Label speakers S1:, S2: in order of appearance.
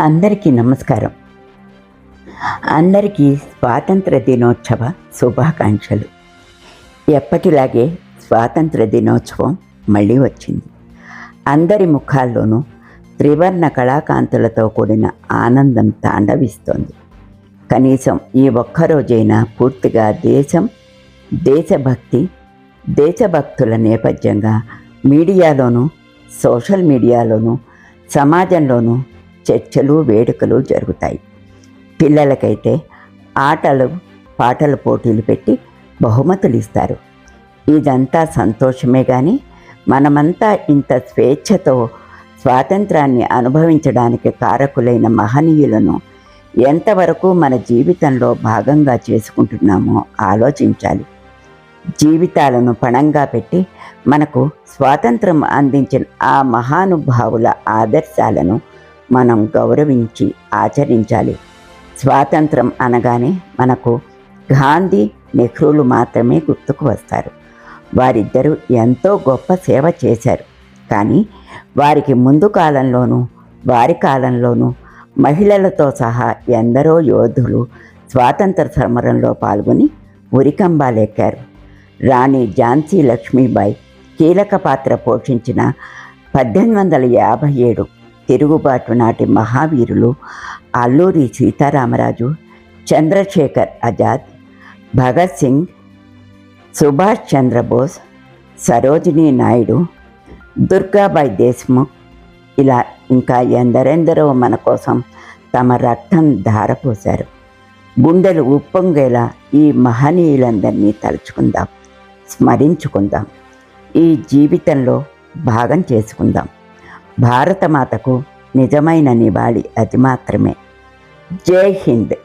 S1: అందరికీ నమస్కారం. అందరికీ స్వాతంత్ర దినోత్సవ శుభాకాంక్షలు. ఎప్పటిలాగే స్వాతంత్ర దినోత్సవం మళ్ళీ వచ్చింది. అందరి ముఖాల్లోనూ త్రివర్ణ కళాకాంతులతో కూడిన ఆనందం తాండవిస్తోంది. కనీసం ఈ ఒక్కరోజైనా పూర్తిగా దేశం, దేశభక్తి, దేశభక్తుల నేపథ్యంగా మీడియాలోనూ, సోషల్ మీడియాలోనూ, సమాజంలోనూ చర్చలు, వేడుకలు జరుగుతాయి. పిల్లలకైతే ఆటలు, పాటల పోటీలు పెట్టి బహుమతులు ఇస్తారు. ఇదంతా సంతోషమే, కానీ మనమంతా ఇంత స్వేచ్ఛతో స్వాతంత్రాన్ని అనుభవించడానికి కారకులైన మహనీయులను ఎంతవరకు మన జీవితంలో భాగంగా చేసుకుంటున్నామో ఆలోచించాలి. జీవితాలను పణంగా పెట్టి మనకు స్వాతంత్రం అందించిన ఆ మహానుభావుల ఆదర్శాలను మనం గౌరవించి ఆచరించాలి. స్వాతంత్రం అనగానే మనకు గాంధీ, నెహ్రూలు మాత్రమే గుర్తుకు వస్తారు. వారిద్దరూ ఎంతో గొప్ప సేవ చేశారు. కానీ వారికి ముందు కాలంలోనూ, వారి కాలంలోనూ మహిళలతో సహా ఎందరో యోధులు స్వాతంత్ర సమరంలో పాల్గొని ఉరికంబాలెక్కారు. రాణి ఝాన్సీ లక్ష్మీబాయి కీలక పాత్ర పోషించిన 1857 తిరుగుబాటు నాటి మహావీరులు అల్లూరి సీతారామరాజు, చంద్రశేఖర్ ఆజాద్, భగత్ సింగ్, సుభాష్ చంద్రబోస్, సరోజినీ నాయుడు, దుర్గాబాయి దేశ్ముఖ్, ఇలా ఇంకా ఎందరెందరో మన కోసం తమ రక్తం ధారపోశారు. గుండెలు ఉప్పొంగేలా ఈ మహనీయులందరినీ తలుచుకుందాం, స్మరించుకుందాం, ఈ జీవితంలో భాగం చేసుకుందాం. భారతమాతకు నిజమైన నివాళి అది మాత్రమే. జై హింద్.